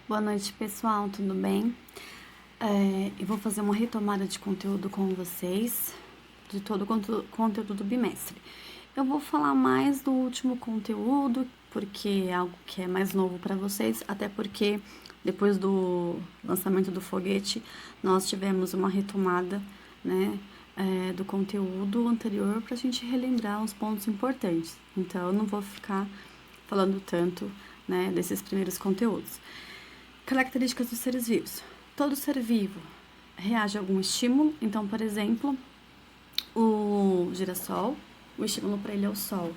Boa noite, pessoal, tudo bem? Eu vou fazer uma retomada de conteúdo com vocês, de todo o conteúdo do bimestre. Eu vou falar mais do último conteúdo, porque é algo que é mais novo para vocês, até porque depois do lançamento do foguete, nós tivemos uma retomada, né, do conteúdo anterior para a gente relembrar os pontos importantes. Então, eu não vou ficar falando tanto, né, desses primeiros conteúdos. Características dos seres vivos. Todo ser vivo reage a algum estímulo. Então, por exemplo, o girassol, o estímulo para ele é o sol.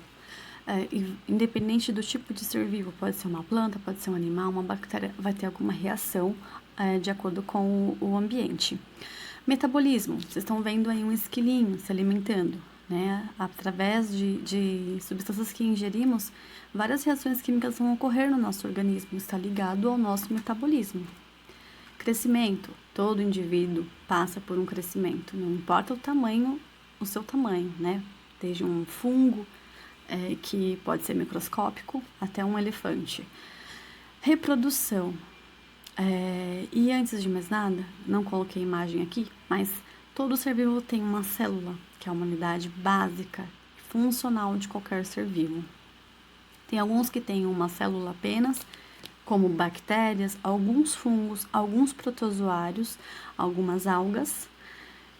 Independente do tipo de ser vivo, pode ser uma planta, pode ser um animal, uma bactéria, vai ter alguma reação de acordo com o ambiente. Metabolismo, vocês estão vendo aí um esquilinho se alimentando, né? Através de substâncias que ingerimos, várias reações químicas vão ocorrer no nosso organismo, está ligado ao nosso metabolismo. Crescimento, todo indivíduo passa por um crescimento, não importa o seu tamanho, né? Desde um fungo, que pode ser microscópico, até um elefante. Reprodução. E antes de mais nada, não coloquei imagem aqui, mas todo ser vivo tem uma célula, que é uma unidade básica, funcional de qualquer ser vivo. Tem alguns que têm uma célula apenas, como bactérias, alguns fungos, alguns protozoários, algumas algas,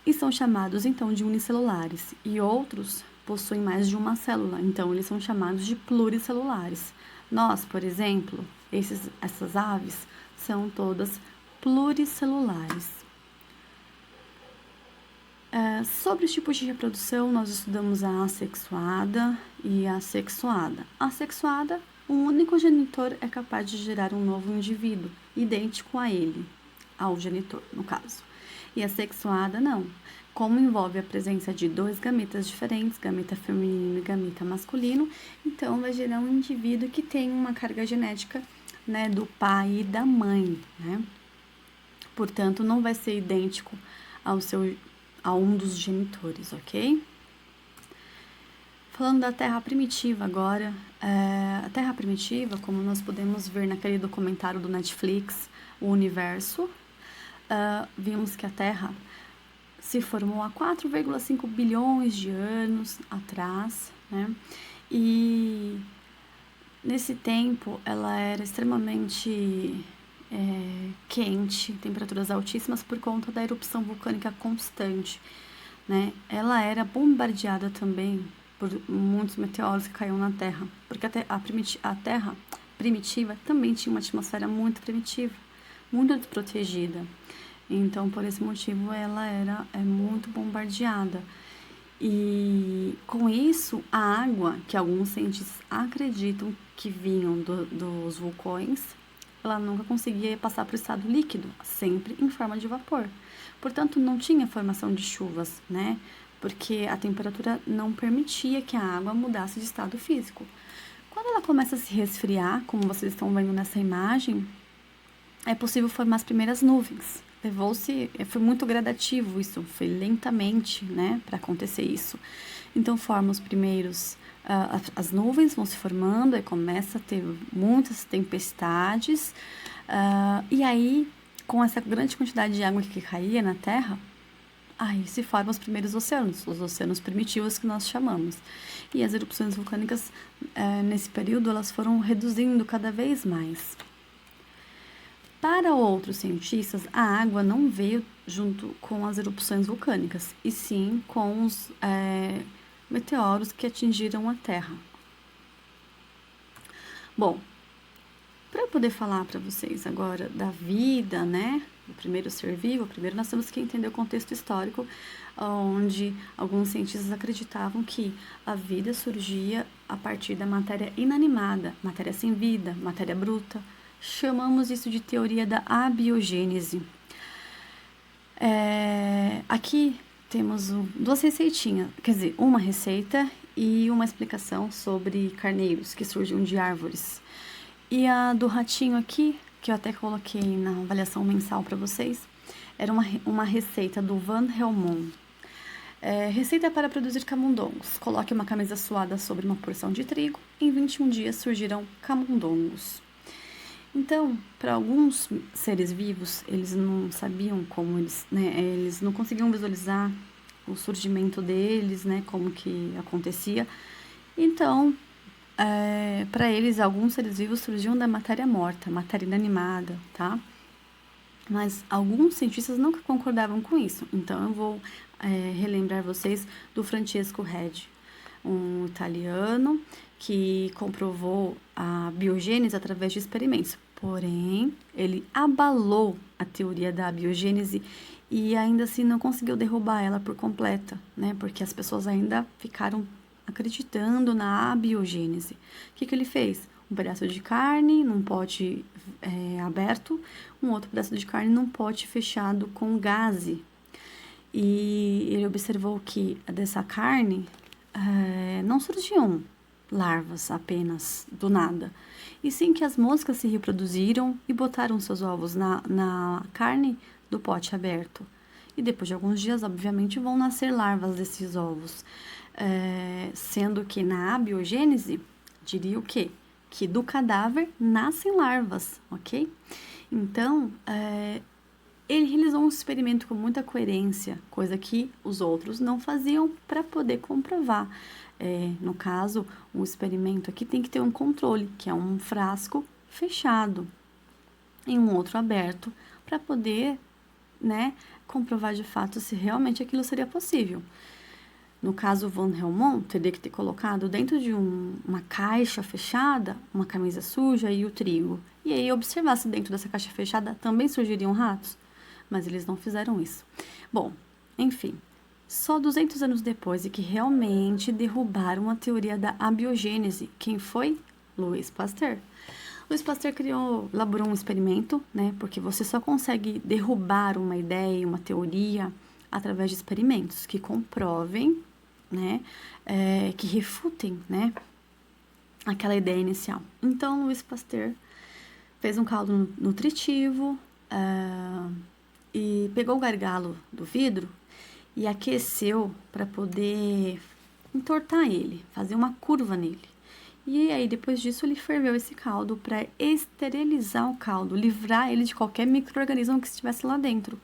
e são chamados então de unicelulares. E outros possuem mais de uma célula, então eles são chamados de pluricelulares. Nós, por exemplo, essas aves são todas pluricelulares. Sobre os tipos de reprodução, nós estudamos a assexuada e a sexuada. A assexuada, um único genitor é capaz de gerar um novo indivíduo, idêntico a ele, ao genitor, no caso. E a sexuada, não. Como envolve a presença de dois gametas diferentes, gameta feminino e gameta masculino, então vai gerar um indivíduo que tem uma carga genética, né, do pai e da mãe, né? Portanto, não vai ser idêntico a um dos genitores, ok? Falando da Terra primitiva agora, a Terra primitiva, como nós podemos ver naquele documentário do Netflix, O Universo, vimos que a Terra se formou há 4,5 bilhões de anos atrás, né? E nesse tempo ela era extremamente quente, temperaturas altíssimas por conta da erupção vulcânica constante, né? Ela era bombardeada também por muitos meteoros que caíam na Terra, porque a Terra primitiva também tinha uma atmosfera muito primitiva, muito desprotegida. Então, por esse motivo, ela era muito bombardeada. E com isso, a água, que alguns cientistas acreditam que vinham dos vulcões, ela nunca conseguia passar para o estado líquido, sempre em forma de vapor. Portanto, não tinha formação de chuvas, né? Porque a temperatura não permitia que a água mudasse de estado físico. Quando ela começa a se resfriar, como vocês estão vendo nessa imagem, é possível formar as primeiras nuvens. Foi muito gradativo isso, foi lentamente, né, para acontecer isso. Então, forma os primeiros, as nuvens vão se formando, aí começa a ter muitas tempestades, e aí, com essa grande quantidade de água que caía na Terra, aí se formam os primeiros oceanos, os oceanos primitivos que nós chamamos. E as erupções vulcânicas, nesse período, elas foram reduzindo cada vez mais. Para outros cientistas, a água não veio junto com as erupções vulcânicas, e sim com os meteoros que atingiram a Terra. Bom, para eu poder falar para vocês agora da vida, né, do primeiro ser vivo, primeiro nós temos que entender o contexto histórico, onde alguns cientistas acreditavam que a vida surgia a partir da matéria inanimada, matéria sem vida, matéria bruta. Chamamos isso de teoria da abiogênese. Aqui temos duas receitinhas, quer dizer, uma receita e uma explicação sobre carneiros que surgiam de árvores. E a do ratinho aqui, que eu até coloquei na avaliação mensal para vocês, era uma receita do Van Helmont. Receita para produzir camundongos. Coloque uma camisa suada sobre uma porção de trigo. Em 21 dias surgirão camundongos. Então, para alguns seres vivos, eles não sabiam como eles, né, eles não conseguiam visualizar o surgimento deles, né, como que acontecia. Então, para eles, alguns seres vivos surgiam da matéria morta, matéria inanimada, tá? Mas alguns cientistas nunca concordavam com isso. Então, eu vou relembrar vocês do Francesco Redi, um italiano que comprovou a biogênese através de experimentos. Porém, ele abalou a teoria da biogênese e ainda assim não conseguiu derrubar ela por completa, né? Porque as pessoas ainda ficaram acreditando na abiogênese. O que ele fez? Um pedaço de carne num pote aberto, um outro pedaço de carne num pote fechado com gaze. E ele observou que dessa carne não surgiam larvas apenas do nada, e sim que as moscas se reproduziram e botaram seus ovos na carne do pote aberto. E depois de alguns dias, obviamente, vão nascer larvas desses ovos. Sendo que na abiogênese, diria o quê? Que do cadáver nascem larvas, ok? Então, ele realizou um experimento com muita coerência, coisa que os outros não faziam para poder comprovar. No caso, o experimento aqui tem que ter um controle, que é um frasco fechado e um outro aberto, para poder, né, comprovar de fato se realmente aquilo seria possível. No caso, von Helmont teria que ter colocado dentro de uma caixa fechada uma camisa suja e o trigo. E aí observar se dentro dessa caixa fechada também surgiriam ratos. Mas eles não fizeram isso. Bom, enfim, só 200 anos depois de que realmente derrubaram a teoria da abiogênese. Quem foi? Louis Pasteur. Louis Pasteur elaborou um experimento, né? Porque você só consegue derrubar uma ideia, uma teoria, através de experimentos que comprovem, né? Que refutem, né? Aquela ideia inicial. Então, Louis Pasteur fez um caldo nutritivo e pegou o gargalo do vidro e aqueceu para poder entortar ele, fazer uma curva nele. E aí, depois disso, ele ferveu esse caldo para esterilizar o caldo, livrar ele de qualquer micro-organismo que estivesse lá dentro,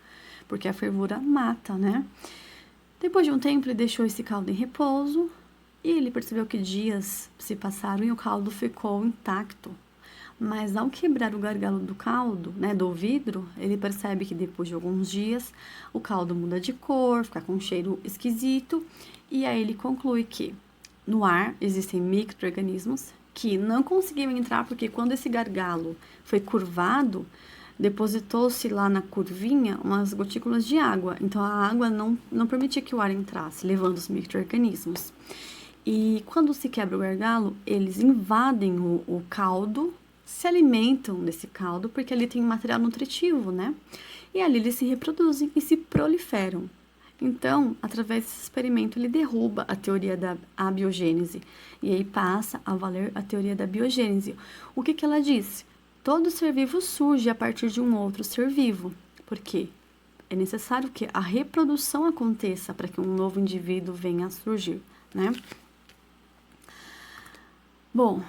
porque a fervura mata, né? Depois de um tempo, ele deixou esse caldo em repouso e ele percebeu que dias se passaram e o caldo ficou intacto. Mas ao quebrar o gargalo do caldo, né, do vidro, ele percebe que depois de alguns dias o caldo muda de cor, fica com um cheiro esquisito, e aí ele conclui que no ar existem micro-organismos que não conseguiam entrar porque quando esse gargalo foi curvado, depositou-se lá na curvinha umas gotículas de água. Então a água não permitia que o ar entrasse, levando os micro-organismos. E quando se quebra o gargalo, eles invadem o caldo, se alimentam desse caldo, porque ali tem material nutritivo, né? E ali eles se reproduzem e se proliferam. Então, através desse experimento, ele derruba a teoria da abiogênese e aí passa a valer a teoria da biogênese. O que ela disse? Todo ser vivo surge a partir de um outro ser vivo. Por quê? É necessário que a reprodução aconteça para que um novo indivíduo venha a surgir, né? Bom,